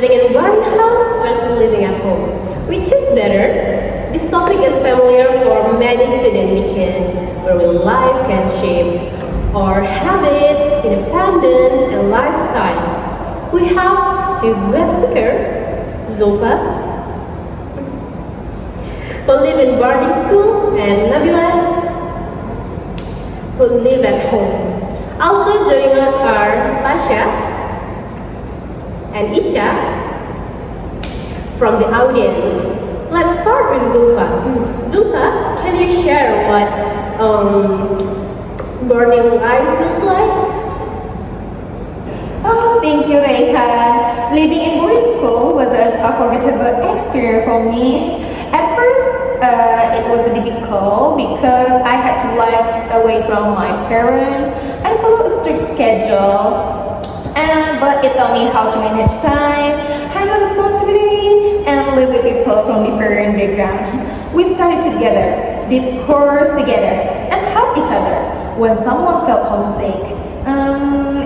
living in one house versus living at home. Which is better? This topic is familiar for many students because where life can shape our habits, independence, and lifestyle. We have two guest speakers, Zulfa, who live in boarding school, and Nabillah, who live at home. Also joining us are Tasya and Icha from the audience. Let's start with Zulfa. Zulfa, can you share what boarding life feels like? Oh, thank you, Raihan. Living in boarding school was an unforgettable experience for me. At first, it was difficult because I had to live away from my parents and follow a strict schedule. But it taught me how to manage time, handle responsibility, and live with people from different backgrounds. We studied together, did chores together, and helped each other when someone felt homesick.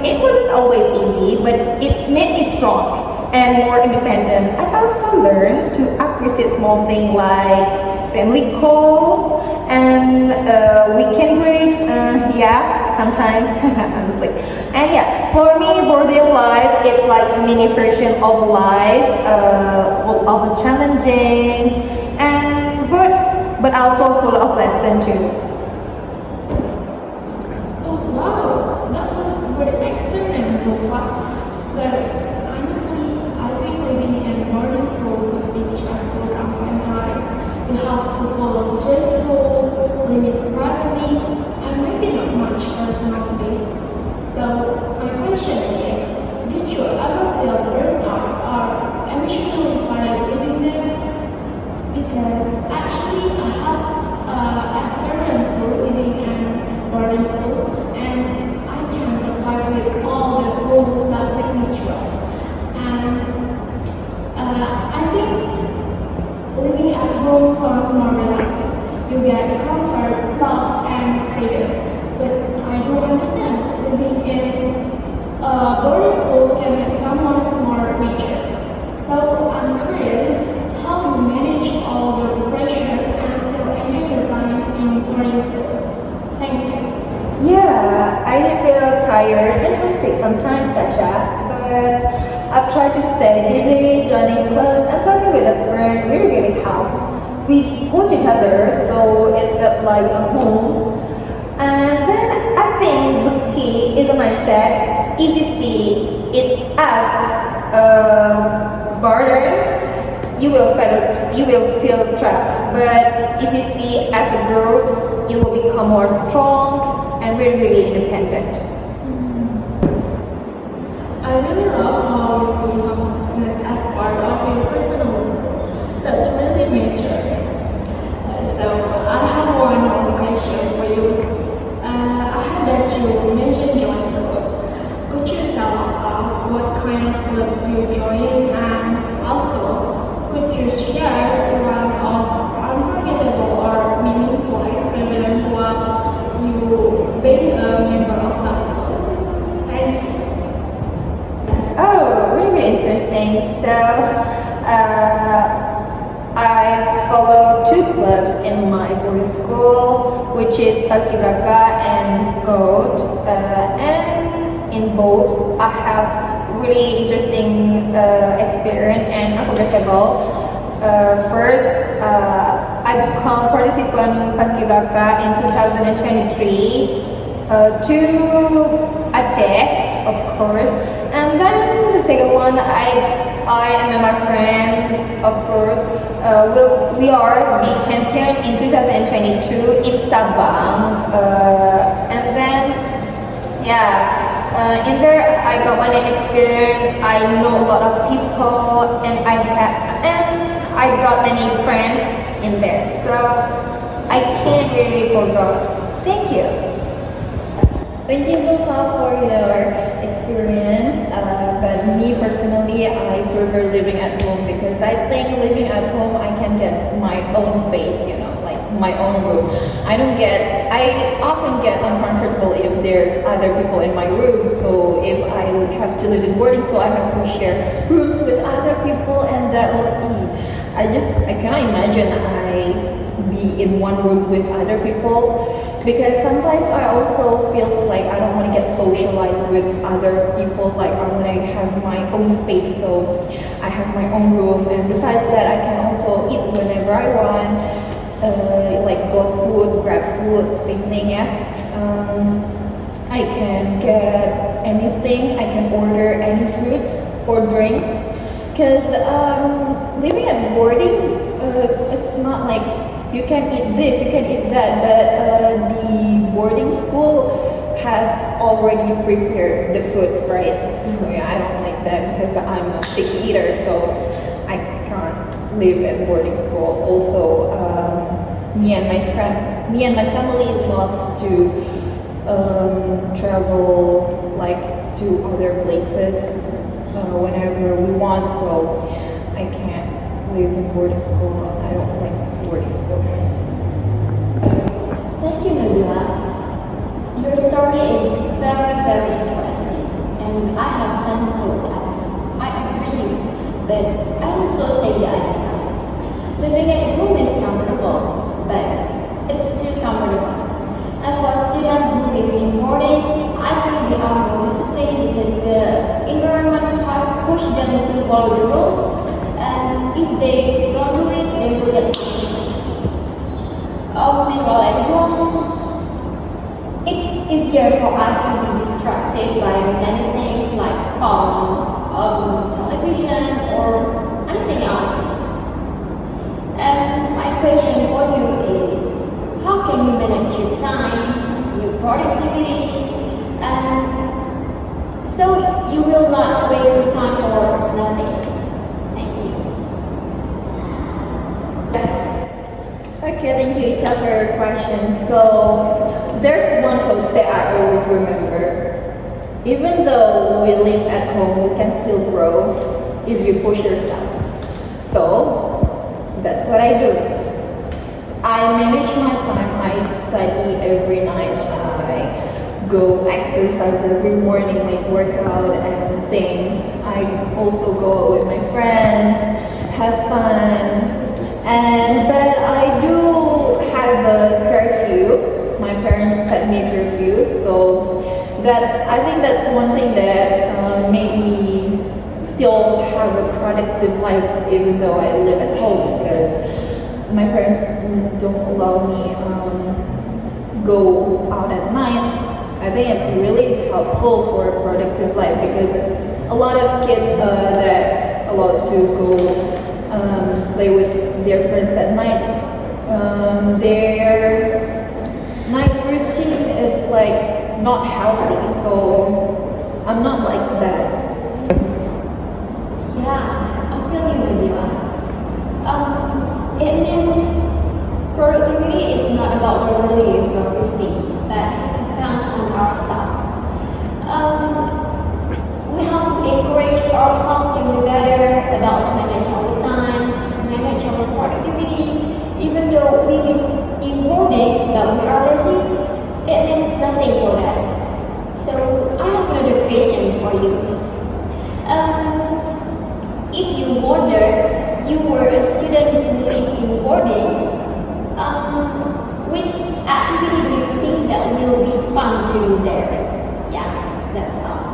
It wasn't always easy, but it made me strong and more independent. I also learned to appreciate small things like family calls and weekend breaks. Sometimes, honestly. And for me, boarding life is like a mini version of life, full of challenging and but also full of lesson too. Oh wow, that was a good experience so far. But honestly, I think living in boarding school could be stressful sometimes, right? You have to follow strict rules, limit privacy, and maybe not much personal space. So my question is, did you ever feel burned out or emotionally tired living there? Because actually I have experience through living in boarding school, and I can survive with all the rules that make me stress. And I think living at home sounds more relaxing. You get comfort, love, and freedom. But I do understand living in boarding school can make someone more richer. So I'm curious how you manage all the pressure and still enjoy your time in boarding school. Thank you. Yeah, I did feel tired and homesick sometimes, Tasha, but I tried to stay busy, joining clubs, and talking with a friend really helped. We support each other, so it felt like a home. And then I think the key is a mindset. If you see it as a burden, you will feel trapped. But if you see it as a growth, you will become more strong and really independent. I really love how you see homesickness as part of your personal growth. That's really major. So I have one more question for you. I heard that you mentioned joining a club. Could you tell us what kind of club you join, and also could you share one of unforgettable or meaningful experience while you being a member of that club? Thank you. Oh, really interesting. So, I follow two clubs in my boarding school, which is Paskibraka and Scout. And in both, I have really interesting experience and unforgettable. First, I become participant Paskibraka in 2023 to Aceh, of course. And then the second one, I and my friend, of course, we are the champion in 2022 in Sabang. And then, in there I got one experience. I know a lot of people, and I got many friends in there. So I can't really forget. Thank you. Thank you, Zulfa, for your experience. But me personally, I prefer living at home because I think living at home, I can get my own space, like my own room. I often get uncomfortable if there's other people in my room. So if I have to live in boarding school, I have to share rooms with other people, and that will I cannot imagine I be in one room with other people, because sometimes I also feels like I don't want to get socialized with other people. Like I want to have my own space, so I have my own room. And besides that, I can also eat whenever I want, like grab food, same thing, yeah. I can get anything, I can order any fruits or drinks, because living at boarding, it's not like you can eat this, you can eat that, but the boarding school has already prepared the food, right? So yeah, I don't like that because I'm a picky eater, so I can't live at boarding school. Also, me and my family love to travel like to other places whenever we want, so I can't live in boarding school. I don't like boarding school. Thank you, Nabillah. Your story is very, very interesting, and I have some to add. I agree, but I also take the other side. Living at home is comfortable, but it's too comfortable. And for students who live in boarding, I think they are more disciplined because the environment push them to follow the rules, and if they don't do it, they will get punished. Meanwhile at home, it's easier for us to be distracted by many things like phone, television, or anything else. And my question for you is, how can you manage your time, your productivity, and so you will not waste your time for nothing? Thank you. Okay, thank you, Icha, for your question. So there's one quote that I always remember. Even though we live at home, we can still grow if you push yourself. So that's what I do. I manage my time. I study every night. I go exercise every morning, like workout and things. I also go out with my friends, have fun. But I do have a curfew. My parents set me a curfew, so I think that's one thing that made me still have a productive life even though I live at home, because my parents don't allow me go out at night. I think it's really helpful for a productive life, because a lot of kids that allowed to go play with their friends at night, their night routine is like not healthy, so I'm not like that. Yeah, I feel you, Nabillah. It means productivity is not about where we live or we stay, but it depends on ourselves. We have to encourage ourselves to do better about manage our time, manage our productivity. Even though we live in boarding but we are lazy, it means nothing for that. So I have another question for you. If you wonder, you were a student who lived in boarding, which activity do you think that will be fun to do there? Yeah, that's all.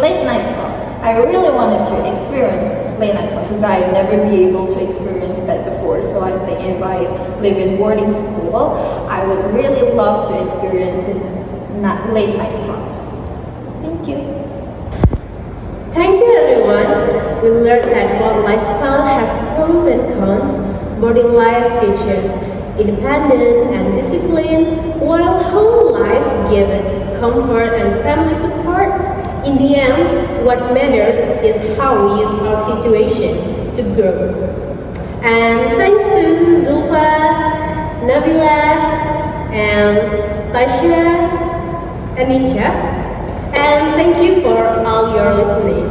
Late night talks. I really wanted to experience late night talks because I'd never be able to experience that before. So I think if I live in boarding school, I would really love to experience the late night talk. Thank you. Thank you, everyone. We learned that while lifestyle have pros and cons, boarding life teaches independence and discipline, while home life gives comfort and family support. In the end, what matters is how we use our situation to grow. And thanks to Zulfa, Nabillah, and Tasya, and Isha. And thank you for all your listening.